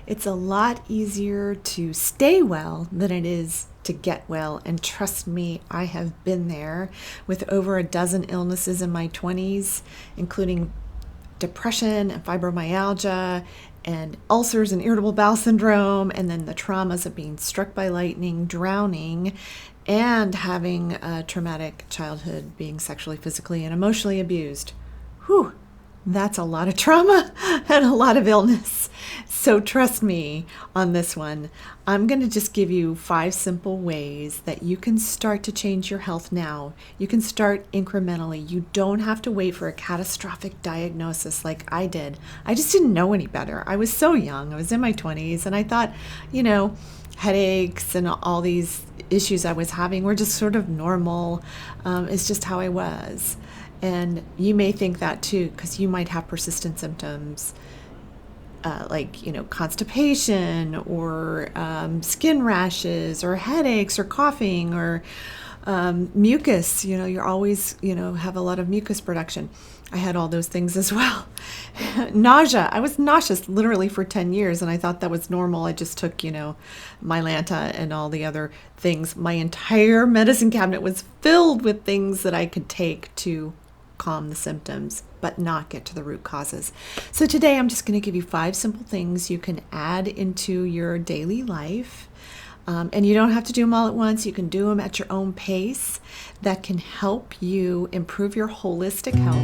It's a lot easier to stay well than it is to get well. And trust me, I have been there with over a dozen illnesses in my 20s, including depression and fibromyalgia and ulcers and irritable bowel syndrome, and then the traumas of being struck by lightning, drowning, and having a traumatic childhood, being sexually, physically, and emotionally abused. Whew, that's a lot of trauma and a lot of illness. So trust me on this one. I'm going to just give you 5 simple ways that you can start to change your health now. You can start incrementally. You don't have to wait for a catastrophic diagnosis like I did. I just didn't know any better. I was so young. I was in my 20s, and I thought, headaches and all these issues I was having were just sort of normal. It's just how I was. And you may think that too, because you might have persistent symptoms like constipation or skin rashes or headaches or coughing or mucus. You're always, have a lot of mucus production. I had all those things as well. Nausea. I was nauseous literally for 10 years, and I thought that was normal. I just took, Mylanta and all the other things. My entire medicine cabinet was filled with things that I could take to calm the symptoms, but not get to the root causes. So today I'm just going to give you 5 simple things you can add into your daily life. And you don't have to do them all at once. You can do them at your own pace that can help you improve your holistic health.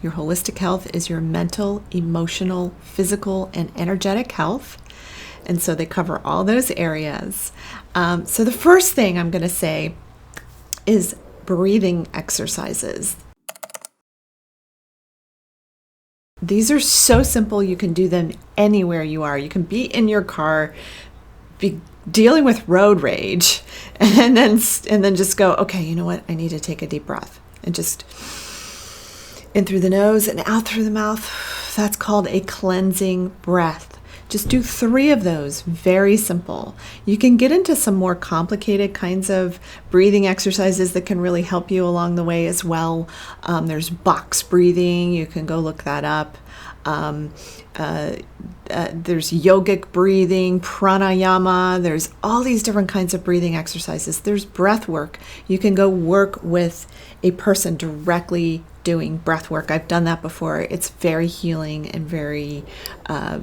Your holistic health is your mental, emotional, physical, and energetic health. And so they cover all those areas. So the first thing I'm going to say is breathing exercises. These are so simple. You can do them anywhere you are. You can be in your car, be dealing with road rage, and then just go, okay, you know what? I need to take a deep breath and just in through the nose and out through the mouth. That's called a cleansing breath. Just do 3 of those, very simple. You can get into some more complicated kinds of breathing exercises that can really help you along the way as well. There's box breathing, you can go look that up. There's yogic breathing, pranayama, there's all these different kinds of breathing exercises. There's breath work. You can go work with a person directly doing breath work. I've done that before. It's very healing and very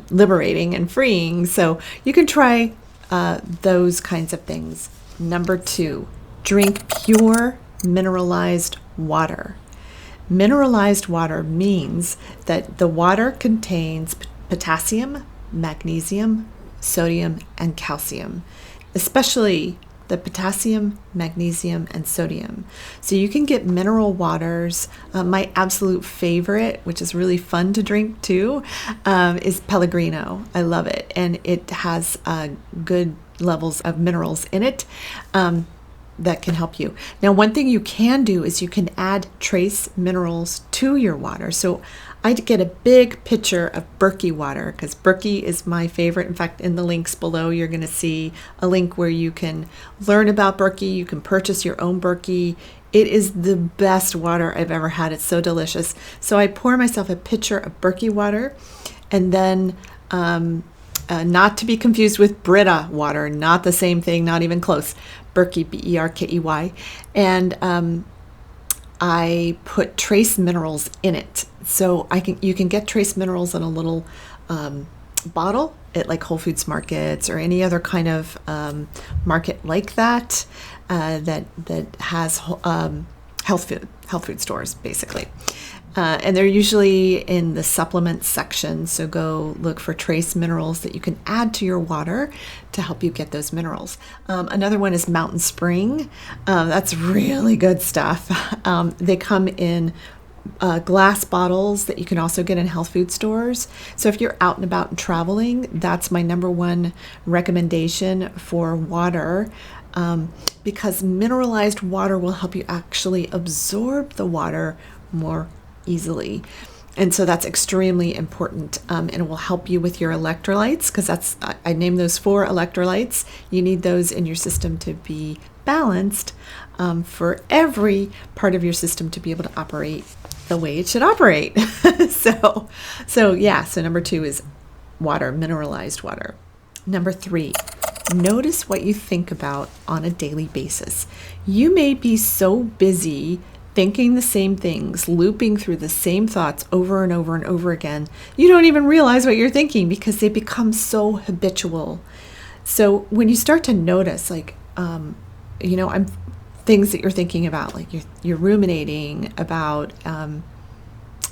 liberating and freeing. So you can try those kinds of things. Number 2, drink pure mineralized water. Mineralized water means that the water contains potassium, magnesium, sodium, and calcium, especially the potassium, magnesium, and sodium. So you can get mineral waters. My absolute favorite, which is really fun to drink too, is Pellegrino. I love it. And it has good levels of minerals in it that can help you. Now, one thing you can do is you can add trace minerals to your water. So I get a big pitcher of Berkey water because Berkey is my favorite. In fact, in the links below, you're going to see a link where you can learn about Berkey. You can purchase your own Berkey. It is the best water I've ever had. It's so delicious. So I pour myself a pitcher of Berkey water, and then not to be confused with Brita water, not the same thing, not even close. Berkey, Berkey, and I put trace minerals in it. So you can get trace minerals in a little bottle at like Whole Foods markets or any other kind of market like that that has health food stores basically. And they're usually in the supplement section. So go look for trace minerals that you can add to your water to help you get those minerals. Another one is Mountain Spring. That's really good stuff. They come in glass bottles that you can also get in health food stores. So if you're out and about and traveling, that's my number 1 recommendation for water. Because mineralized water will help you actually absorb the water more easily. And so that's extremely important, and it will help you with your electrolytes, because I named those 4 electrolytes. You need those in your system to be balanced for every part of your system to be able to operate the way it should operate. So number 2 is water, mineralized water. Number 3, notice what you think about on a daily basis. You may be so busy thinking the same things, looping through the same thoughts over and over and over again, you don't even realize what you're thinking because they become so habitual. So when you start to notice, like, things that you're thinking about, like you're ruminating about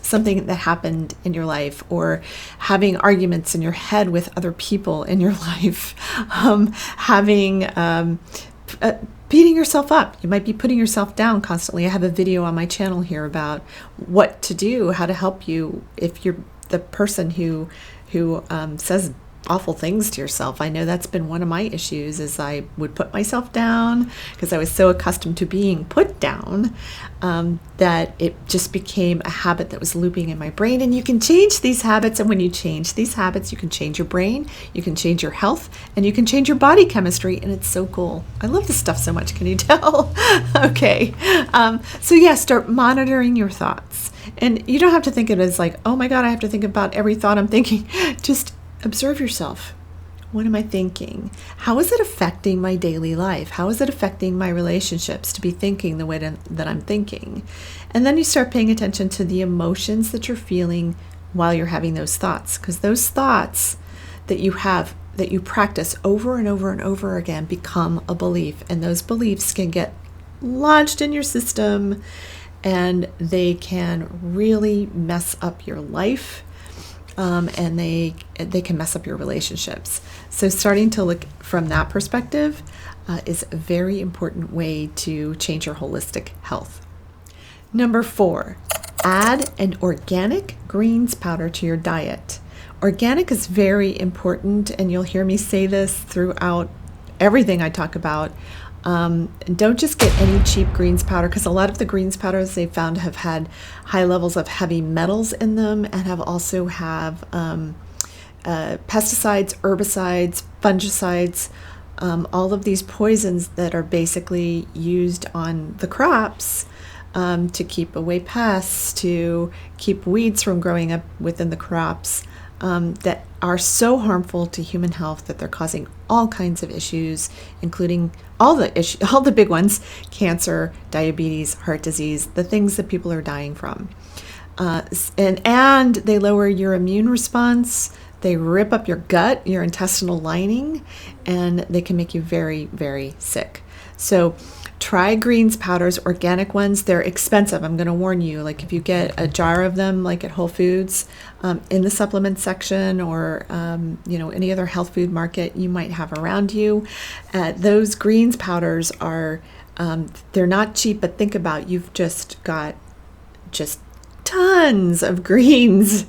something that happened in your life, or having arguments in your head with other people in your life, beating yourself up. You might be putting yourself down constantly. I have a video on my channel here about what to do, how to help you if you're the person who says awful things to yourself. I know that's been one of my issues, is I would put myself down because I was so accustomed to being put down that it just became a habit that was looping in my brain. And you can change these habits, and when you change these habits, you can change your brain, you can change your health, and you can change your body chemistry, and it's so cool. I love this stuff so much. Can you tell? Okay. Start monitoring your thoughts. And you don't have to think of it as like, oh my God, I have to think about every thought I'm thinking. Just observe yourself. What am I thinking? How is it affecting my daily life? How is it affecting my relationships to be thinking the way that I'm thinking? And then you start paying attention to the emotions that you're feeling while you're having those thoughts, because those thoughts that you have, that you practice over and over and over again, become a belief, and those beliefs can get lodged in your system, and they can really mess up your life. And they can mess up your relationships. So starting to look from that perspective is a very important way to change your holistic health. Number 4, add an organic greens powder to your diet. Organic is very important, and you'll hear me say this throughout everything I talk about. Don't just get any cheap greens powder, because a lot of the greens powders they found have had high levels of heavy metals in them, and have pesticides, herbicides, fungicides, all of these poisons that are basically used on the crops to keep away pests, to keep weeds from growing up within the crops, that are so harmful to human health that they're causing all kinds of issues, including all the big ones: cancer, diabetes, heart disease, the things that people are dying from. And they lower your immune response. They rip up your gut, your intestinal lining, and they can make you very, very sick. So try greens powders, organic ones. They're expensive. I'm going to warn you. Like if you get a jar of them, like at Whole Foods, in the supplement section, or any other health food market you might have around you, those greens powders are they're not cheap. But think about, you've just got tons of greens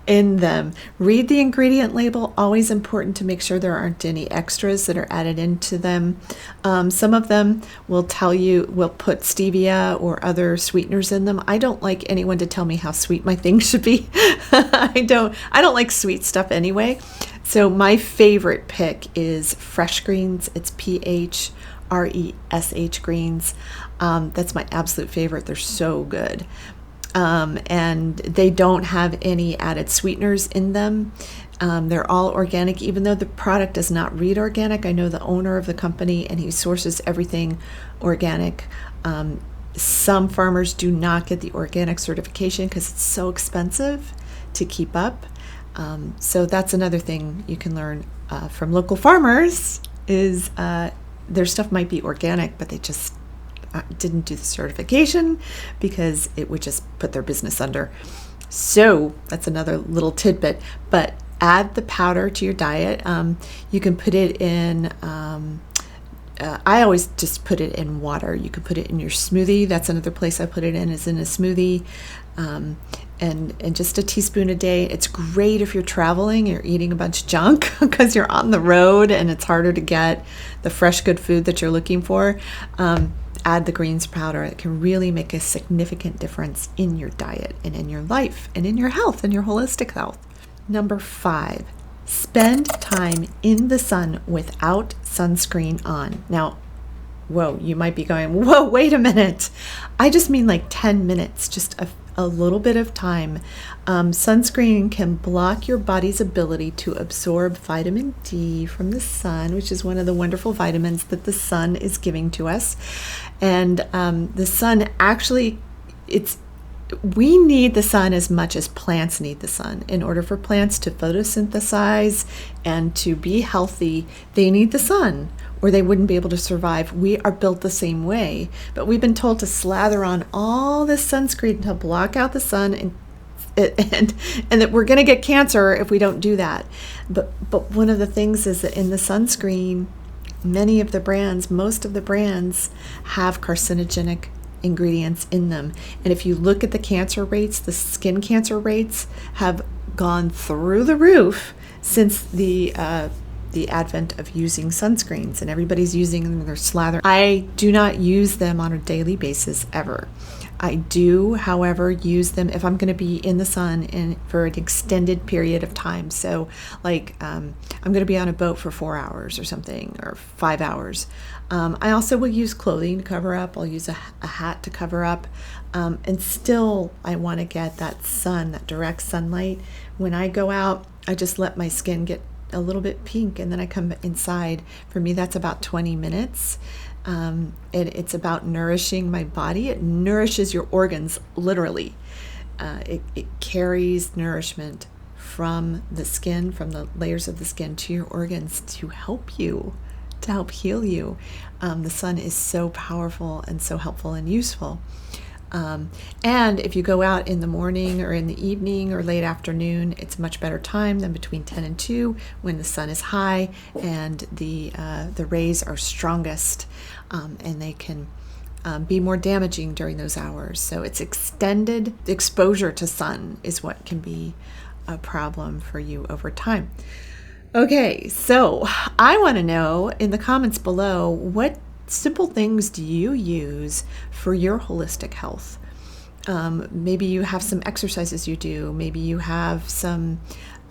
in them. Read the ingredient label. Always important to make sure there aren't any extras that are added into them. Some of them will put stevia or other sweeteners in them. I don't like anyone to tell me how sweet my things should be. I don't like sweet stuff anyway. So my favorite pick is Fresh Greens. It's PHRESH greens. That's my absolute favorite. They're so good. And they don't have any added sweeteners in them. They're all organic, even though the product does not read organic. I know the owner of the company, and he sources everything organic. Some farmers do not get the organic certification because it's so expensive to keep up. So that's another thing you can learn from local farmers, is their stuff might be organic, but they just didn't do the certification because it would just put their business under. So that's another little tidbit. But add the powder to your diet. You can put it in, I always just put it in water. You can put it in your smoothie. That's another place I put it in, is in a smoothie. And just a teaspoon a day. It's great if you're traveling, you're eating a bunch of junk because you're on the road and it's harder to get the fresh, good food that you're looking for. Add the greens powder. It can really make a significant difference in your diet and in your life and in your health and your holistic health. Number 5, spend time in the sun without sunscreen on. Now, whoa, you might be going, whoa, wait a minute. I just mean like 10 minutes, just a little bit of time. Sunscreen can block your body's ability to absorb vitamin D from the sun, which is one of the wonderful vitamins that the sun is giving to us. And the sun actually, we need the sun as much as plants need the sun. In order for plants to photosynthesize and to be healthy, they need the sun, or they wouldn't be able to survive. We are built the same way, but we've been told to slather on all this sunscreen to block out the sun, and that we're going to get cancer if we don't do that. But one of the things is that in the sunscreen, most of the brands have carcinogenic ingredients in them. And if you look at the cancer rates, the skin cancer rates have gone through the roof since the advent of using sunscreens, and everybody's using them, they're slathering. I do not use them on a daily basis ever. I do, however, use them if I'm going to be in the sun for an extended period of time. So like I'm going to be on a boat for 4 hours or something, or 5 hours. I also will use clothing to cover up. I'll use a hat to cover up. And still, I want to get that sun, that direct sunlight. When I go out, I just let my skin get a little bit pink, and then I come inside. For me, that's about 20 minutes. It's about nourishing my body. It nourishes your organs, literally. It carries nourishment from the skin, from the layers of the skin to your organs to help heal you. The sun is so powerful and so helpful and useful. And if you go out in the morning or in the evening or late afternoon, it's a much better time than between 10 and 2 when the sun is high and the rays are strongest, and they can be more damaging during those hours. So it's extended exposure to sun is what can be a problem for you over time. Okay, so I want to know in the comments below, what simple things do you use for your holistic health? Maybe you have some exercises you do. Maybe you have some,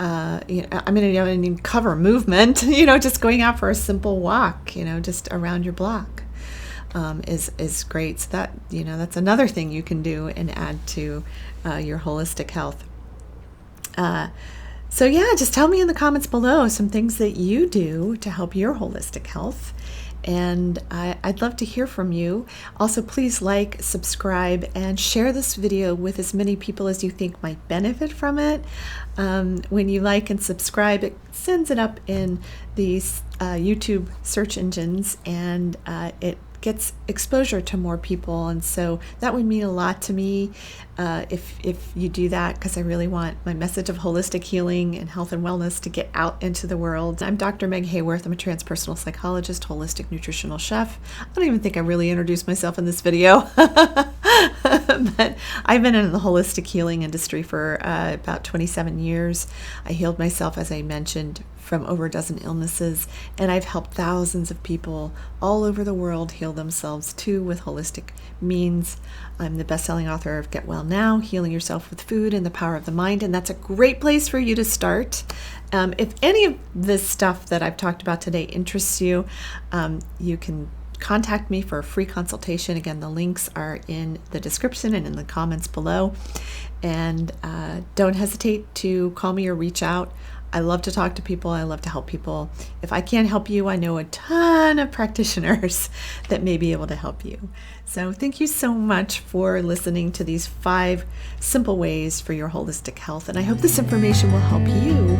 I'm going to cover movement, just going out for a simple walk, just around your block is great. So that, that's another thing you can do and add to your holistic health. So yeah, just tell me in the comments below some things that you do to help your holistic health. And I'd love to hear from you. Also, please like, subscribe, and share this video with as many people as you think might benefit from it. When you like and subscribe, it sends it up in these YouTube search engines, and it gets exposure to more people. And so that would mean a lot to me if you do that, because I really want my message of holistic healing and health and wellness to get out into the world. I'm Dr. Meg Haworth. I'm a transpersonal psychologist, holistic nutritional chef. I don't even think I really introduced myself in this video, but I've been in the holistic healing industry for about 27 years. I healed myself, as I mentioned, from over a dozen illnesses, and I've helped thousands of people all over the world heal themselves too with holistic means. I'm the best-selling author of Get Well Now, Healing Yourself with Food and the Power of the Mind, and that's a great place for you to start. If any of this stuff that I've talked about today interests you, you can contact me for a free consultation. Again, the links are in the description and in the comments below. And don't hesitate to call me or reach out. I love to talk to people. I love to help people. If I can't help you, I know a ton of practitioners that may be able to help you. So thank you so much for listening to these 5 simple ways for your holistic health. And I hope this information will help you